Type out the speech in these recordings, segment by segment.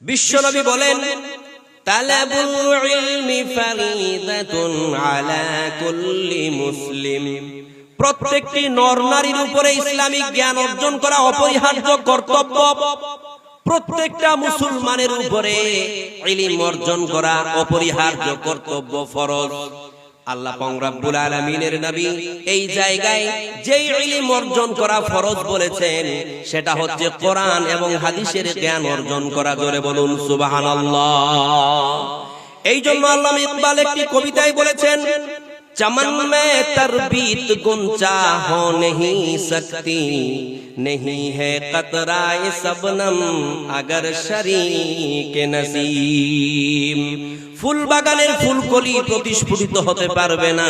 বিশ্বনবী বলেন, তালাবুল ইলমি ফারিদাতুন আলা কুল্লি মুসলিম। প্রত্যেকটি নর নারীর উপরে ইসলামিক জ্ঞান অর্জন করা অপরিহার্য কর্তব্য। প্রত্যেকটা মুসলমানের উপরে ইলম অর্জন করা অপরিহার্য কর্তব্য, ফরজ। আল্লাহ পাক রব্বুল আলামিনের নবী এই জায়গায় যেই ইলম অর্জন করা ফরজ বলেছেন সেটা হচ্ছে কোরআন এবং হাদিসের জ্ঞান অর্জন করা। জোরে বলুন সুবহানাল্লাহ। এই জন্য আল্লামা ইকবাল একটি কবিতায় বলেছেন, चमन में तरबीत गुंचा हो नहीं सकती, नहीं है कतराए सबनम अगर शरीक नसीम। ফুল বাগানের ফুলকলি প্রতিস্ফুটিত হতে পারবে না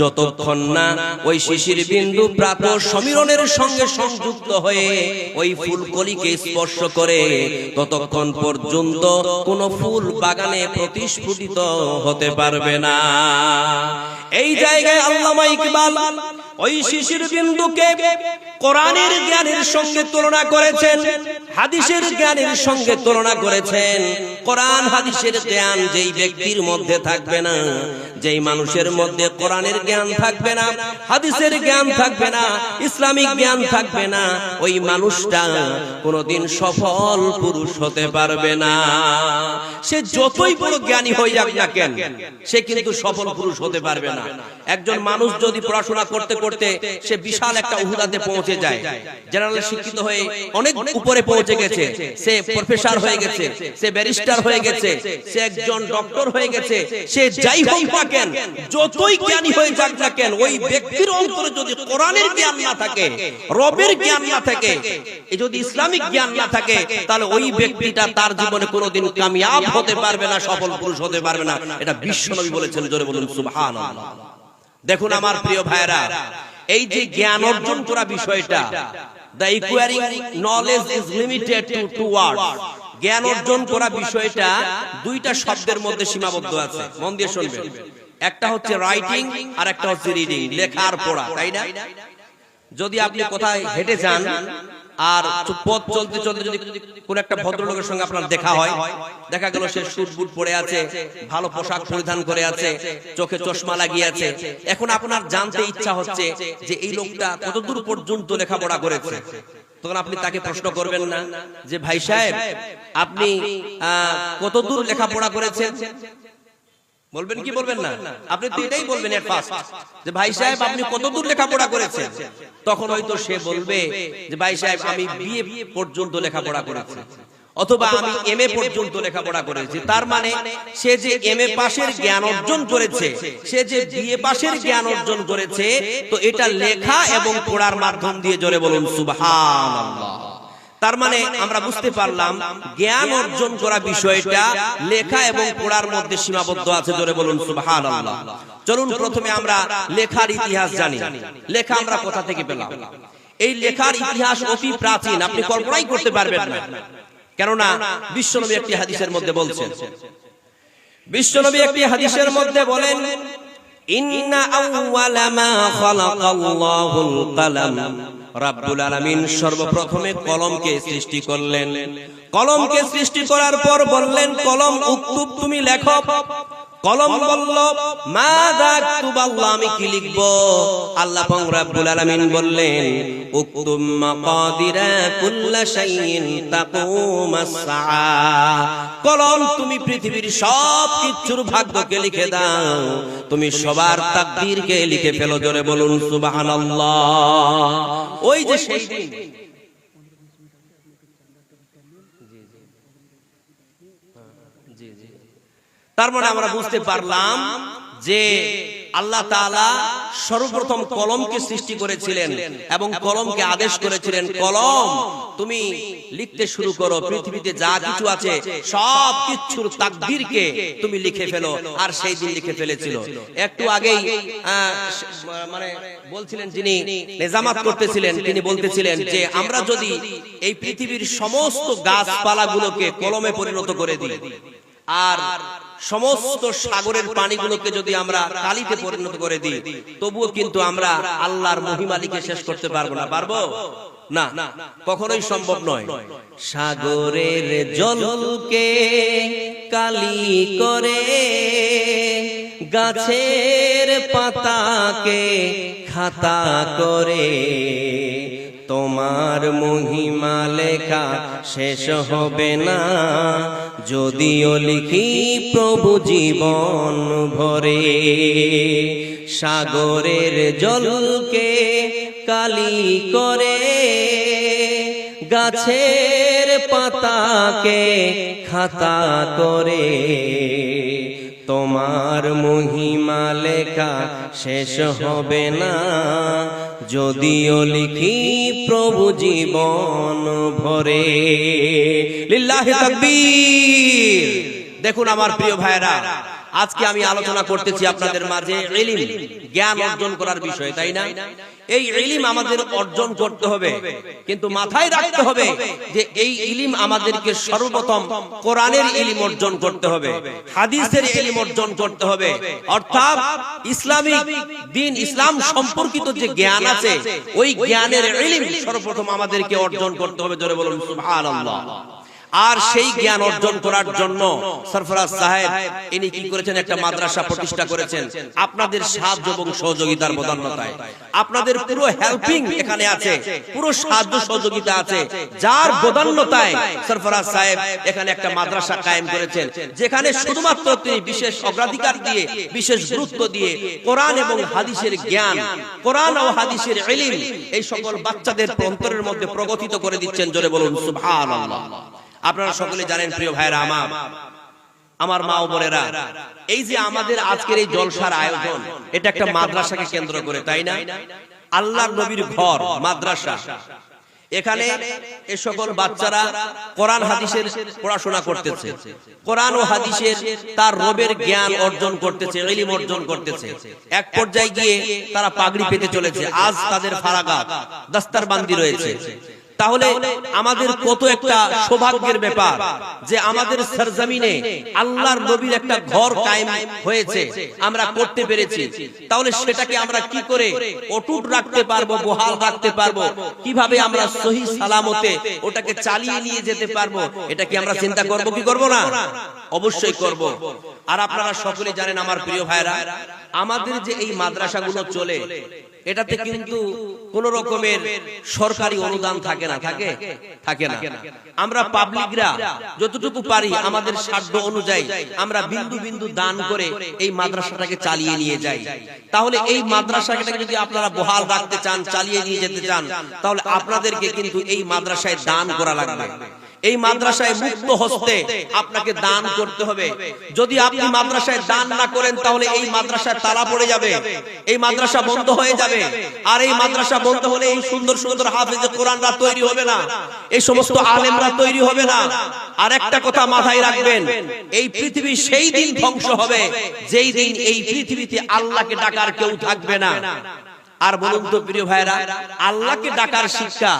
যতক্ষণ না ওই শিশির বিন্দু প্রাত সমীরণের সঙ্গে সংযুক্ত হয়ে ওই ফুলকলিকে স্পর্শ করে, ততক্ষণ পর্যন্ত কোন ফুল বাগানে প্রতিস্ফুটিত হতে পারবে না। এই জায়গায় আল্লামা ইকবাল ওই শিশির বিন্দুকে কোরআনের জ্ঞানের সঙ্গে তুলনা করেছেন, হাদিসের জ্ঞানের সঙ্গে তুলনা করেছেন। কোরআন হাদিসের জ্ঞান যেই ব্যক্তির মধ্যে থাকবে না, যেই মানুষের মধ্যে কোরআনের জ্ঞান থাকবে না, হাদিসের জ্ঞান থাকবে না, ইসলামিক জ্ঞান থাকবে না, ওই মানুষটা কোনোদিন সফল পুরুষ হতে পারবে না। সে যতই বড় জ্ঞানী হয়ে যাক না কেন, সে কিন্তু সফল পুরুষ হতে পারবে না। একজন মানুষ যদি পড়াশোনা করতে করতে সে বিশাল একটা উহুদাতে পৌঁছে যায়, জেনারেল শিক্ষিত হয়ে অনেক উপরে পৌঁছে গেছে, সে প্রফেসর হয়ে গেছে, সে ব্যারিস্টার হয়ে গেছে, সে একজন ডক্টর হয়ে গেছে, সে যাই হোক না কেন, যতই জ্ঞানী হয়ে যাক না কেন, ওই ব্যক্তির অন্তরে যদি কোরআনের জ্ঞান না থাকে, রবের জ্ঞান না থাকে, এই যদি ইসলামিক জ্ঞান না থাকে, তাহলে ওই ব্যক্তিটা তার জীবনে কোনোদিন কামিয়াব হতে পারবে না, সফল পুরুষ হতে পারবে না। এটা বিশ্বনবী বলেছেন। জোরে বলুন সুবহানাল্লাহ। দেখুন আমার প্রিয় ভাইরা, এই যে জ্ঞান অর্জন করা বিষয়টা, the acquiring knowledge is limited to two words. জ্ঞান অর্জন করা বিষয়টা দুইটা শব্দের মধ্যে সীমাবদ্ধ আছে। মন দিয়ে শুনবেন। একটা হচ্ছে রাইটিং আর একটা হচ্ছে রিডিং, লেখা আর পড়া, তাই না? যদি আপনি কোথায় হেঁটে যান আর পথ চলতে চলতে যদি কোন একটা ভদ্রলোকের সঙ্গে আপনার দেখা হয়, দেখা গেল সে স্যুট বুট পরে আছে, ভালো পোশাক পরিধান করে আছে, চোখে চশমা লাগিয়ে আছে, এখন আপনার জানতে ইচ্ছা হচ্ছে যে এই লোকটা কতদূর পর্যন্ত লেখাপড়া করেছে। তখন আপনি তাকে প্রশ্ন করবেন না যে ভাই সাহেব আপনি কতদূর লেখাপড়া করেছেন? বলবেন কি বলবেন না? আপনি তো এটাই বলবেন এট ফার্স্ট যে ভাই সাহেব আপনি কতদূর লেখাপড়া করেছেন। তখন হয়তো সে বলবে যে ভাই সাহেব আমি বিএ পর্যন্ত লেখাপড়া করেছি, অথবা আমি এমএ পর্যন্ত লেখাপড়া করেছি। তার মানে সে যে এমএ পাশের জ্ঞান অর্জন করেছে, সে যে বিএ পাশের জ্ঞান অর্জন করেছে, তো এটা লেখা এবং পড়ার মাধ্যম দিয়ে। জোরে বলুন সুবহানাল্লাহ। তার মানে আমরা বুঝতে পারলাম জ্ঞান অর্জন করা বিষয়টা লেখা এবং পড়ার মধ্যে সীমাবদ্ধ আছে। জোরে বলুন সুবহানাল্লাহ। চলুন প্রথমে আমরা লেখার ইতিহাস জানি। লেখা আমরা কোথা থেকে পেলাম? এই লেখার ইতিহাস অতি প্রাচীন, আপনি কল্পনাই করতে পারবেন না। কেননা বিশ্বনবী একটি হাদিসের মধ্যে বলছেন, বিশ্বনবী একটি হাদিসের মধ্যে বলেন, ইন্না আউওয়ালা মা খালাকাল্লাহুল কলম। রব্বুল আলামিন সর্বপ্রথমে কলমকে সৃষ্টি করলেন। কলমকে সৃষ্টি করার পর বললেন, কলম উক্তুব, তুমি লেখো। কলম বলল, মাযা আকতুব, আল্লাহ আমি কি লিখব? আল্লাহ পাক রব্বুল আলামিন বললেন, উকতুব মাকাদিরা কুল্লা শাইইন তাকুমাস সাআ। কলম তুমি পৃথিবীর সব কিছুর ভাগ্যকে লিখে দাও, তুমি সবার তাকদীরকে লিখে ফেলো। জোরে বলুন সুবহানাল্লাহ। ওই যে সেই দিন তার মানে আমরা বুঝতে পারলাম যে আল্লাহ তাআলা সর্বপ্রথম কলমকে সৃষ্টি করেছিলেন এবং কলমকে আদেশ করেছিলেন, কলম তুমি লিখতে শুরু করো, পৃথিবীতে যা কিছু আছে সব কিছুর তাকদীরকে তুমি লিখে ফেলো। আর সেই দিন লিখে ফেলেছিল। একটু আগেই মানে বলছিলেন, যিনি নিজামাত করতেছিলেন, তিনি বলতেছিলেন যে আমরা যদি এই পৃথিবীর সমস্ত গাছপালাগুলোকে কলমে পরিণত করে দিই, আর সমস্ত সাগরের পানিগুলোকে যদি আমরা কালিতে পরিণত করে দিই, তবুও কিন্তু আমরা আল্লাহর মহিমালিকে শেষ করতে পারবো না। পারবো না, কখনোই সম্ভব নয়। সাগরের জলকে কালি করে, গাছের পাতাকে খাতা করে, তোমার মহিমা লেখা শেষ হবে না, যদিও লিখি প্রভু জীবন ভরে। সাগরের জলকে কালি করে, গাছের পাতাকে খাতা করে, তোমার মহিমা লেখা শেষ হবে না, যদিও লিখি প্রভু জীবন ভরে। লিল্লাহি তাকবীর। দেখুন আমার প্রিয় ভাইরা, আজকে আমি আলোচনা করতেছি আপনাদের মাঝে ইলম, জ্ঞান অর্জন করার বিষয়, তাই না? এই ইলম আমাদের অর্জন করতে হবে, কিন্তু মাথায় রাখতে হবে যে এই ইলম আমাদেরকে সর্বপ্রথম কোরআনের ইলম অর্জন করতে হবে, হাদিসের ইলম অর্জন করতে হবে, অর্থাৎ ইসলামিক দ্বীন ইসলাম সম্পর্কিত যে জ্ঞান আছে ওই জ্ঞানের ইলম সর্বপ্রথম আমাদেরকে অর্জন করতে হবে। জোরে বলুন সুবহানাল্লাহ। আর সেই জ্ঞান অর্জন করার জন্য সরফরাজ সাহেব ইনি কি করেছেন, একটা মাদ্রাসা প্রতিষ্ঠা করেছেন আপনাদের সাহায্য এবং সহযোগিতার বদান্যতায়। আপনাদের পুরো হেল্পিং এখানে আছে, পুরো সাহায্য সহযোগিতা আছে, যার বদান্যতায় সরফরাজ সাহেব এখানে একটা মাদ্রাসা কায়েম করেছেন, যেখানে শুধুমাত্র তিনি বিশেষ অগ্রাধিকার দিয়ে, বিশেষ গুরুত্ব দিয়ে কোরআন এবং হাদিসের জ্ঞান, কোরআন ও হাদিসের ইলম এই সকল বাচ্চাদের অন্তরের মধ্যে প্রগতিত করে দিচ্ছেন। জোরে বলুন সুবহানাল্লাহ। আপনারা সকলে জানেন প্রিয় ভাইরা আমার মা ও বোনেরা, এই যে আমাদের আজকের এই জলসার আয়োজন, এটা একটা মাদ্রাসাকে কেন্দ্র করে, তাই না? আল্লাহর নবীর ঘর মাদ্রাসা। এখানে এই সকল বাচ্চারা কোরআন হাদিসের পড়াশোনা করতেছে, কোরআন ও হাদিসের তার রবের জ্ঞান অর্জন করতেছে, ইলম অর্জন করতেছে। এক পর্যায়ে গিয়ে তারা পাগড়ি পেতে চলেছে, আজ তাদের ফারাগাত দস্তারবান্দি রয়েছে। তাহলে আমাদের কত একটা সৌভাগ্যের ব্যাপার যে আমাদের সরজমিনে আল্লাহর নবীর একটা ঘর কায়েম হয়েছে, আমরা করতে পেরেছি। তাহলে সেটাকে আমরা কি করে অটুট রাখতে পারবো, বহাল রাখতে পারবো, কিভাবে আমরা সহি সালামতে ওটাকে চালিয়ে নিয়ে যেতে পারবো, এটা কি আমরা চিন্তা করব কি করব না? অবশ্যই করব। আর আপনারা সকলে জানেন আমার প্রিয় ভাইরা, আমাদের যে এই মাদ্রাসাগুলো চলে, এটাতে কিন্তু কোন রকমের সরকারি অনুদান থাকে না, থাকে না। আমরা পাবলিকরা যতটুকু পারি আমাদের সাধ্য অনুযায়ী আমরা বিন্দু বিন্দু দান করে এই মাদ্রাসাটাকে চালিয়ে নিয়ে যাই। তাহলে এই মাদ্রাসাটাকে যদি আপনারা বহাল রাখতে চান, চালিয়ে নিয়ে যেতে চান, তাহলে আপনাদেরকে কিন্তু এই মাদ্রাসায় দান করা লাগবে। এই মাদ্রাসায় মুক্ত হস্তে আপনাকে দান করতে হবে। যদি আপনি মাদ্রাসায় দান না করেন, তাহলে এই মাদ্রাসায় তালা পড়ে যাবে, এই মাদ্রাসা বন্ধ হয়ে যাবে। আর এই মাদ্রাসা বন্ধ হলে এই সুন্দর সুন্দর হাফেজে কোরআনরা তৈরি হবে না, এই সমস্ত আলেমরা তৈরি হবে না। আর একটা কথা মাথায় রাখবেন, এই পৃথিবী সেই দিন ধ্বংস হবে যেই দিন এই পৃথিবীতে আল্লাহকে ডাকার কেউ থাকবে না। আর বলুন তো প্রিয় ভাইরা, আল্লাহকে ডাকার শিক্ষা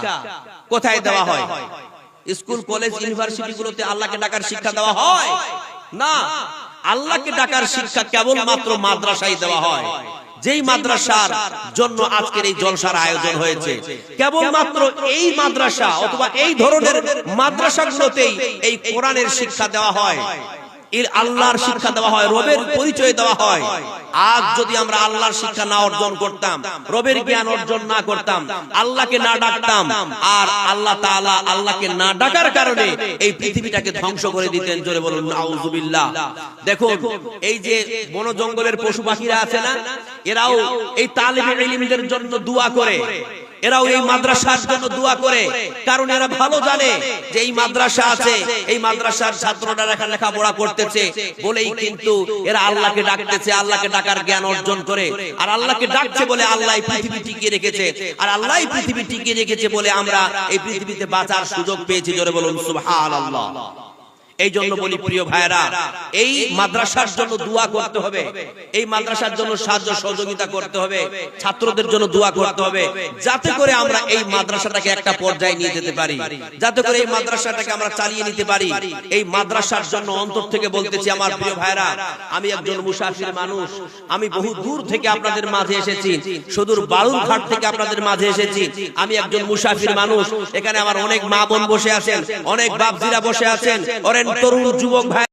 কোথায় দেওয়া হয়? স্কুল, কলেজ, ইউনিভার্সিটি গুলোতে আল্লাহকে ডাকার শিক্ষা দেওয়া হয় না। আল্লাহকে ডাকার শিক্ষা কেবলমাত্র মাদ্রাসায় দেওয়া হয়। যেই মাদ্রাসার জন্য আজকের এই জলসার আয়োজন হয়েছে, কেবলমাত্র এই মাদ্রাসা অথবা এই ধরনের মাদ্রাসাগুলোতেই এই কোরআনের শিক্ষা দেওয়া হয়, আল্লাহর শিক্ষা দেওয়া হয়, রবের পরিচয় দেওয়া হয়। আজ যদি আমরা আল্লাহর শিক্ষা না অর্জন করতাম, রবের জ্ঞান অর্জন না করতাম, আল্লাহকে না ডাকতাম, আর আল্লাহ তাআলা আল্লাহকে না ডাকার কারণে এই পৃথিবীটাকে ধ্বংস করে দিতেন। জোরে বলুন নাউযুবিল্লাহ। দেখুন এই যে বন জঙ্গলের পশু পাখিরা আছে না, এরাও এই তালিবে ইলমদের জন্য দোয়া করে, এরাও এই মাদ্রাসার জন্য দোয়া করে, কারণ এরা ভালো জানে যে এই মাদ্রাসা আছে, এই মাদ্রাসার ছাত্ররা লেখাপড়া করতেছে বলেই কিন্তু এরা আল্লাহকে ডাকতেছে, আল্লাহকে ডাকার জ্ঞান অর্জন করে। আর আল্লাহকে ডাকছে বলে আল্লাহ পৃথিবী টিকিয়ে রেখেছে, আর আল্লাহ পৃথিবী টিকিয়ে রেখেছে বলে আমরা এই পৃথিবীতে বাঁচার সুযোগ পেয়েছি। জোরে বলুন সুবহানাল্লাহ। এই জন্য বলি প্রিয় ভাইরা, এই মাদ্রাসার জন্য দোয়া করতে হবে, এই মাদ্রাসার জন্য সাহায্য সহযোগিতা করতে হবে, ছাত্রদের জন্য দোয়া করতে হবে, যাতে করে আমরা এই মাদ্রাসাটাকে একটা পর্যায়ে নিয়ে যেতে পারি, যাতে করে এই মাদ্রাসাটাকে আমরা চালিয়ে নিতে পারি। এই মাদ্রাসার জন্য অন্তর থেকে বলতেছি আমার প্রিয় ভাইরা, আমি একজন মুসাফির মানুষ, আমি বহু দূর থেকে আপনাদের মাঝে এসেছি, সুদূর বালুরঘাট থেকে আপনাদের মাঝে এসেছি। আমি একজন মুসাফির মানুষ, এখানে আমার অনেক মা বোন বসে আছেন, অনেক বাপজিরা বসে আছেন, তরুণ যুবক ভাই